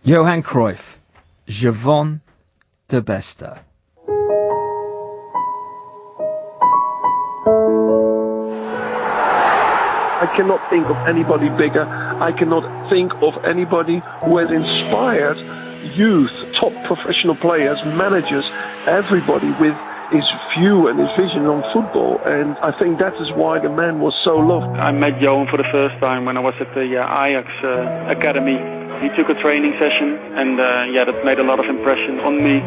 Johan Cruyff, Gewoon de Beste. I cannot think of anybody bigger. I cannot think of anybody who has inspired youth, top professional players, managers, everybody with his view and his vision on football. And I think that is why the man was so loved. I met Johan for the first time when I was at the Ajax Academy. He took a training session and that made a lot of impression on me.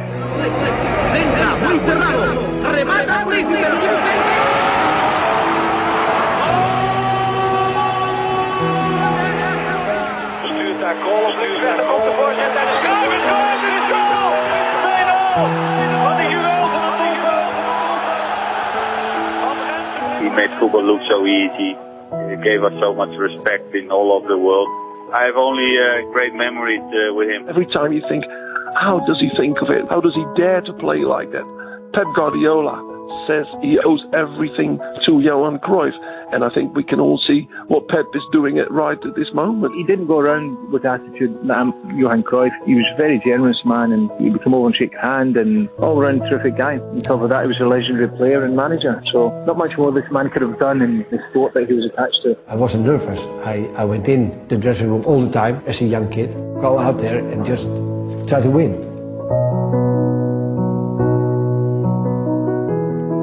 He made football look so easy. He gave us so much respect in all over the world. I have only great memories with him. Every time you think, how does he think of it? How does he dare to play like that? Pep Guardiola says he owes everything to Johan Cruyff. And I think we can all see what Pep is doing right at this moment. He didn't go around with the attitude that I'm Johan Cruyff. He was a very generous man, and he would come over and shake your hand, and all-round terrific guy. On top of that, he was a legendary player and manager. So not much more this man could have done in the sport that he was attached to. I wasn't nervous. I went in the dressing room all the time as a young kid. Go out there and just try to win.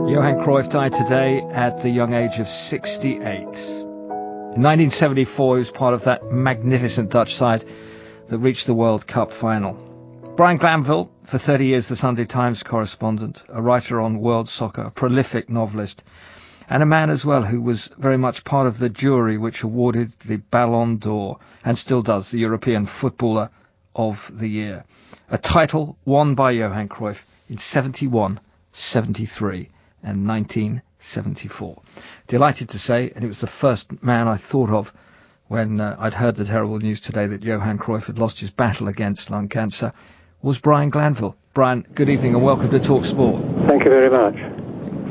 Johan Cruyff died today at the young age of 68. In 1974, he was part of that magnificent Dutch side that reached the World Cup final. Brian Glanville, for 30 years the Sunday Times correspondent, a writer on world soccer, a prolific novelist, and a man as well who was very much part of the jury which awarded the Ballon d'Or, and still does, the European Footballer of the Year. A title won by Johan Cruyff in 71, 73. And 1974. Delighted to say, and it was the first man I thought of when I'd heard the terrible news today that Johan Cruyff had lost his battle against lung cancer, was Brian Glanville. Brian, good evening and welcome to talkSPORT. Thank you very much.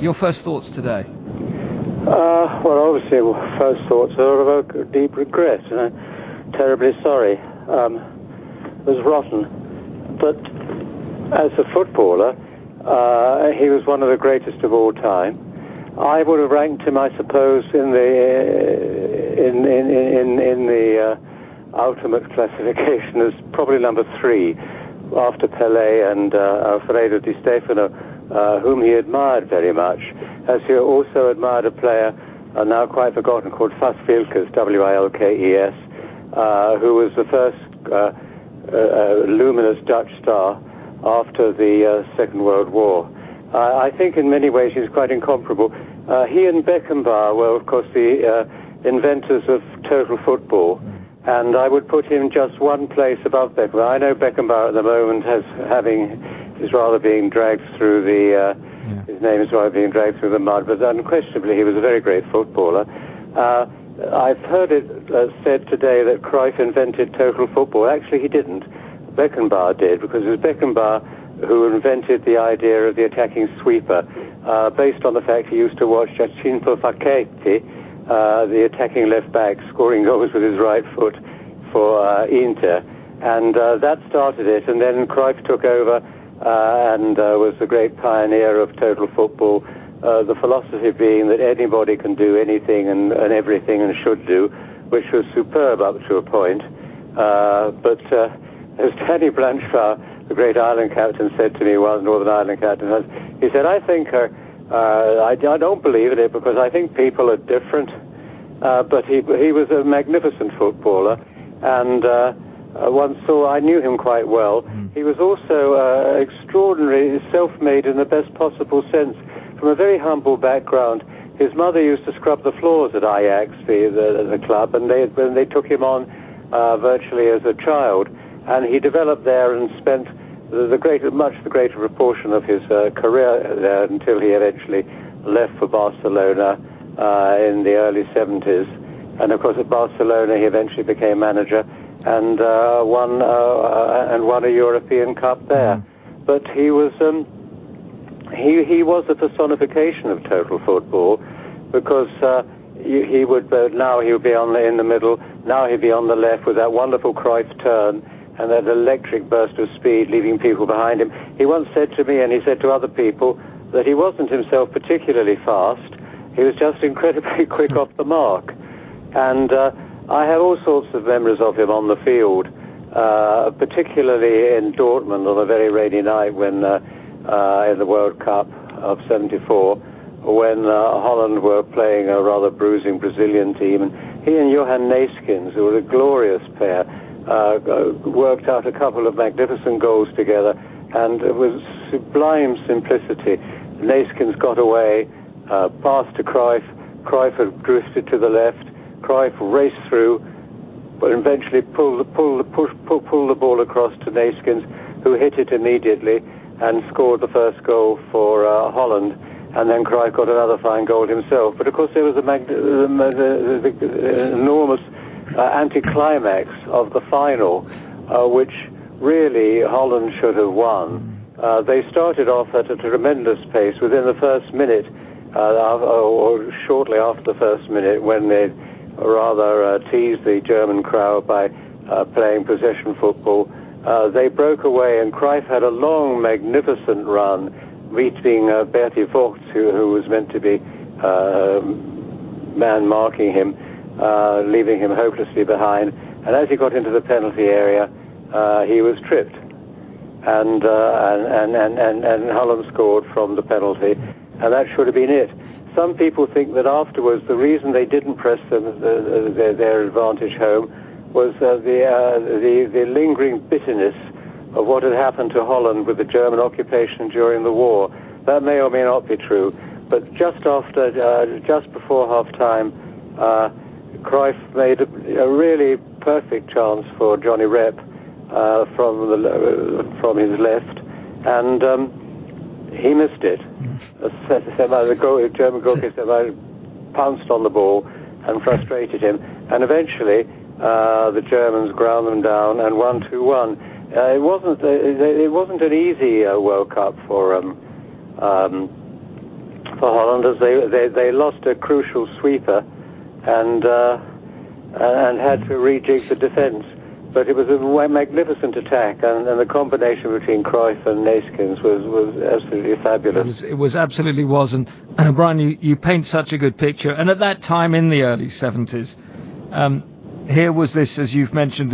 Your first thoughts today? Well, obviously, first thoughts are of deep regret. Terribly sorry. It was rotten. But as a footballer, he was one of the greatest of all time. I would have ranked him, I suppose, in the ultimate classification as probably number 3, after Pelé and Alfredo Di Stefano, whom he admired very much. As he also admired a player, now quite forgotten, called Fas Wilkes, Wilkes, who was the first luminous Dutch star after the Second World War. I think in many ways he's quite incomparable. He and Beckenbauer were, of course, the inventors of total football, and I would put him just one place above Beckenbauer. I know Beckenbauer at the moment is rather being dragged through his name is rather being dragged through the mud, but unquestionably he was a very great footballer. I've heard it said today that Cruyff invented total football. Actually, he didn't. Beckenbauer did, because it was Beckenbauer who invented the idea of the attacking sweeper, based on the fact he used to watch Giacinto Facchetti, the attacking left-back, scoring goals with his right foot for Inter. And that started it, and then Cruyff took over and was the great pioneer of total football, the philosophy being that anybody can do anything and everything and should do, which was superb up to a point. But as Danny Blanchard, the great Ireland captain, said to me, well, Northern Ireland captain, he said, I think, I don't believe in it because I think people are different. But he was a magnificent footballer, and I knew him quite well. He was also extraordinary, self-made in the best possible sense, from a very humble background. His mother used to scrub the floors at Ajax, the club, and they took him on virtually as a child. And he developed there and spent the greater proportion of his career there until he eventually left for Barcelona in the early 70s. And of course, at Barcelona, he eventually became manager and won a European Cup there. But he was he was a personification of total football, because he would now he would be in the middle, now he'd be on the left with that wonderful Cruyff turn. and that electric burst of speed, leaving people behind him. He once said to me, and he said to other people, that he wasn't himself particularly fast. He was just incredibly quick off the mark. And I have all sorts of memories of him on the field, particularly in Dortmund on a very rainy night when in the World Cup of '74, when Holland were playing a rather bruising Brazilian team. And he and Johan Neeskens, who were a glorious pair, worked out a couple of magnificent goals together, and it was sublime simplicity. Neeskens got away, passed to Cruyff. Cruyff had drifted to the left. Cruyff raced through, but eventually pulled the ball across to Neeskens, who hit it immediately and scored the first goal for Holland. And then Cruyff got another fine goal himself. But of course there was the enormous anticlimax of the final, which really Holland should have won. They started off at a tremendous pace within the first minute, or shortly after the first minute, when they rather teased the German crowd by playing possession football. They broke away, and Cruyff had a long, magnificent run, beating Bertie Vogt, who was meant to be man marking him, leaving him hopelessly behind. And as he got into the penalty area, he was tripped, and Holland scored from the penalty, and that should have been it. Some people think that afterwards the reason they didn't press their advantage home was the lingering bitterness of what had happened to Holland with the German occupation during the war. That may or may not be true, but just before half-time, Cruyff made a really perfect chance for Johnny Rep from his left, and he missed it. The German goalkeeper pounced on the ball and frustrated him, and eventually the Germans ground them down and won 2-1. It wasn't an easy World Cup for Holland, as they lost a crucial sweeper and had to rejig the defence. But it was a magnificent attack, and the combination between Cruyff and Neeskens was absolutely fabulous. It was absolutely was. And Brian, you paint such a good picture. And at that time in the early 70s, here was this, as you've mentioned,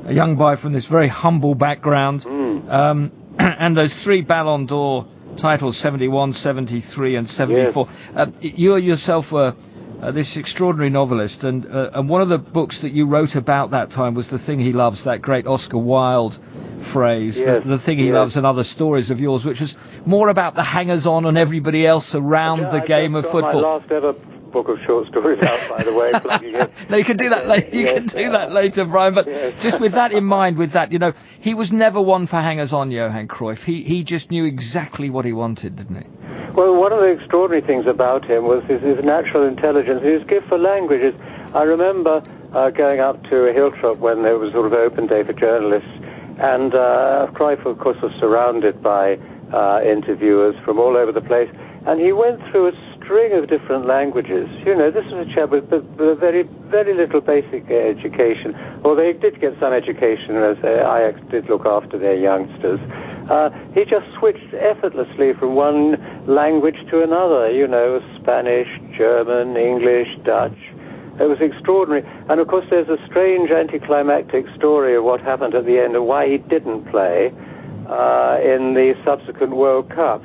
a young boy from this very humble background, and those 3 Ballon d'Or titles, 71, 73 and 74. Yes. You yourself were this extraordinary novelist, and one of the books that you wrote about that time was The Thing He Loves, that great Oscar Wilde phrase, yes. the Thing He Loves, and other stories of yours, which was more about the hangers-on and everybody else around the game of football. My last ever book of short stories out, by the way, plugging it. No, you can do that later. You can do that later, Brian. But just with that in mind, he was never one for hangers-on, Johan Cruyff. He just knew exactly what he wanted, didn't he? Well, one of the extraordinary things about him was his natural intelligence, his gift for languages. I remember going up to a Hilltop when there was sort of open day for journalists, and Cruyff, of course, was surrounded by interviewers from all over the place, and he went through a string of different languages. You know, this was a chap with very, very little basic education, or they did get some education, as Ajax did look after their youngsters. He just switched effortlessly from one language to another, Spanish, German, English, Dutch. It was extraordinary. And of course there's a strange anticlimactic story of what happened at the end and why he didn't play in the subsequent World Cup.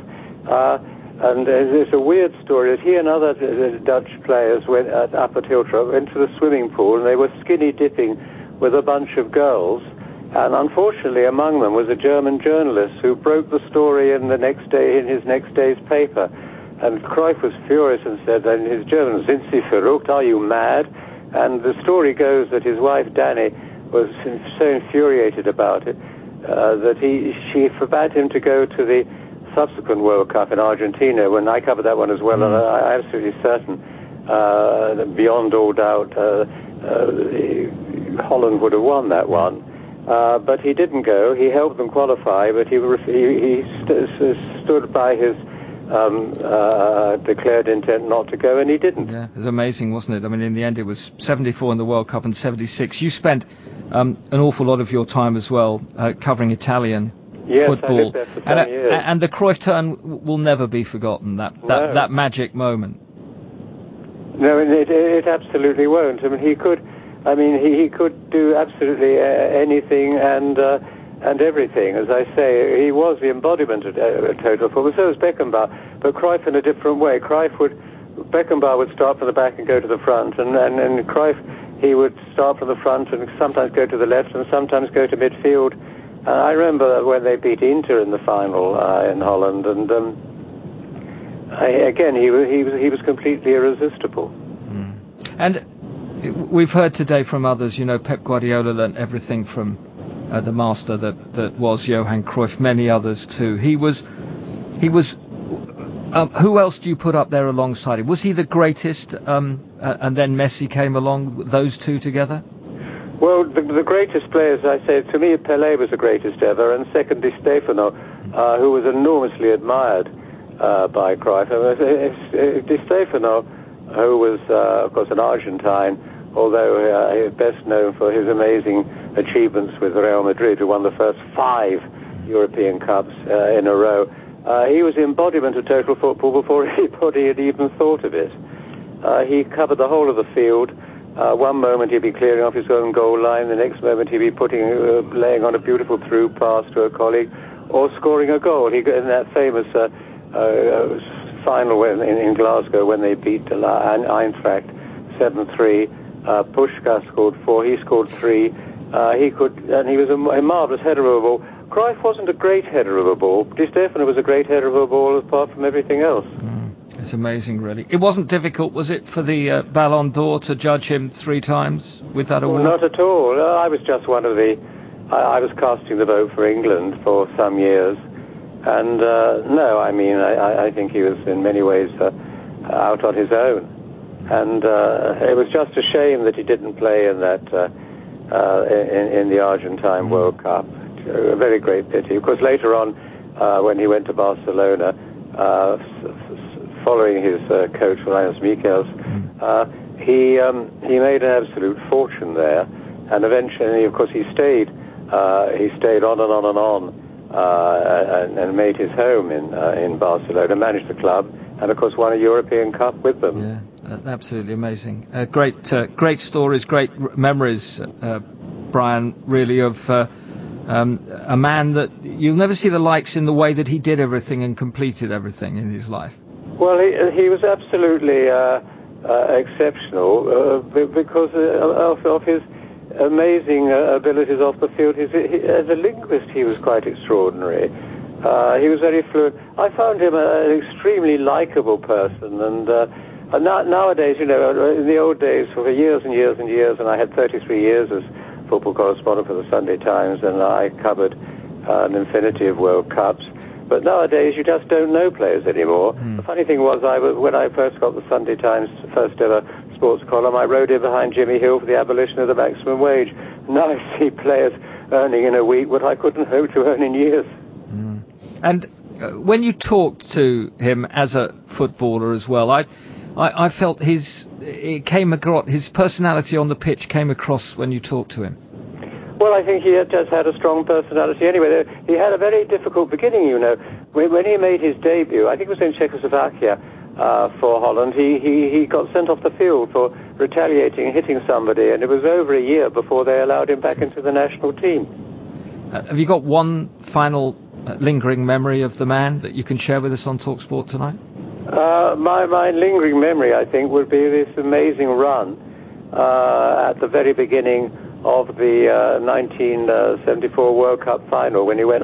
And it's a weird story that he and other Dutch players went up at Hilltop into the swimming pool, and they were skinny dipping with a bunch of girls. And unfortunately, among them was a German journalist who broke the story in his next day's paper. And Cruyff was furious and said, in his German, "Sind Sie verrückt? Are you mad?" And the story goes that his wife Danny was so infuriated about it that she forbade him to go to the subsequent World Cup in Argentina. When I covered that one as well, and I'm absolutely certain, beyond all doubt, Holland would have won that one. But he didn't go. He helped them qualify, but he stood by his declared intent not to go, and he didn't. Yeah, it was amazing, wasn't it? I mean, in the end, it was 74 in the World Cup and 76. You spent an awful lot of your time as well, covering Italian football. I lived there for 10 years. And the Cruyff turn will never be forgotten, that magic moment. No, it absolutely won't. I mean, he could do absolutely anything and everything. As I say, he was the embodiment of total football. So was Beckenbauer, but Cruyff in a different way. Beckenbauer would start from the back and go to the front, and Cruyff, he would start from the front and sometimes go to the left and sometimes go to midfield. I remember when they beat Inter in the final in Holland, and again he was completely irresistible. And we've heard today from others, Pep Guardiola learnt everything from the master that was Johan Cruyff, many others too. He was. Who else do you put up there alongside him? Was he the greatest, and then Messi came along, those two together? Well, the greatest players, I say, to me, Pelé was the greatest ever, and second, Di Stefano, who was enormously admired by Cruyff. Di Stefano, who was, of course, an Argentine, although best known for his amazing achievements with Real Madrid, who won the first 5 European Cups in a row. He was the embodiment of total football before anybody had even thought of it. He covered the whole of the field. One moment he'd be clearing off his own goal line, the next moment he'd be laying on a beautiful through pass to a colleague, or scoring a goal. He got in that famous final in Glasgow when they beat Eintracht 7-3. Puskás scored 4. He scored 3. He was a marvellous header of a ball. Cruyff wasn't a great header of a ball. Di Stefano was a great header of a ball apart from everything else. It's amazing, really. It wasn't difficult, was it, for the Ballon d'Or to judge him 3 times with that award? Not at all. I was just one of the... I was casting the vote for England for some years. And no, I think he was in many ways out on his own. And it was just a shame that he didn't play in that in the Argentine World Cup. A very great pity. Of course, later on, when he went to Barcelona, following his coach, Linus Michels, he made an absolute fortune there. And eventually, of course, he stayed on and on and on, and made his home in Barcelona, managed the club, and of course won a European Cup with them. Yeah, absolutely amazing. Great stories, great memories, Brian, really, of a man that you'll never see the likes in the way that he did everything and completed everything in his life. Well, he was absolutely exceptional because of his amazing abilities off the field. As a linguist, he was quite extraordinary. He was very fluent. I found him an extremely likable person, and nowadays, in the old days, for years and years and years, and I had 33 years as football correspondent for the Sunday Times, and I covered an infinity of World Cups. But nowadays, you just don't know players anymore. The funny thing was, when I first got the Sunday Times first ever sports column, I rode in behind Jimmy Hill for the abolition of the maximum wage. Now I see players earning in a week what I couldn't hope to earn in years. And when you talked to him as a footballer as well, I felt his personality on the pitch came across when you talked to him. Well, I think he just had a strong personality anyway. He had a very difficult beginning, When he made his debut, I think it was in Czechoslovakia for Holland, he got sent off the field for retaliating and hitting somebody, and it was over a year before they allowed him back into the national team. Have you got one final lingering memory of the man that you can share with us on talkSPORT tonight? My lingering memory, I think, would be this amazing run at the very beginning of the 1974 World Cup final, when he went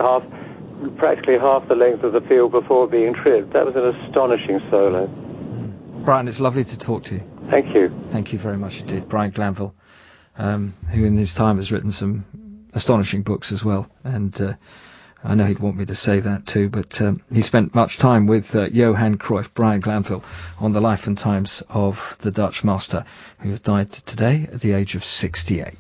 practically half the length of the field before being tripped. That was an astonishing solo. Brian, it's lovely to talk to you. Thank you. Thank you very much indeed. Brian Glanville, who in his time has written some astonishing books as well, and I know he'd want me to say that too, but he spent much time with Johan Cruyff, Brian Glanville, on the life and times of the Dutch master, who has died today at the age of 68.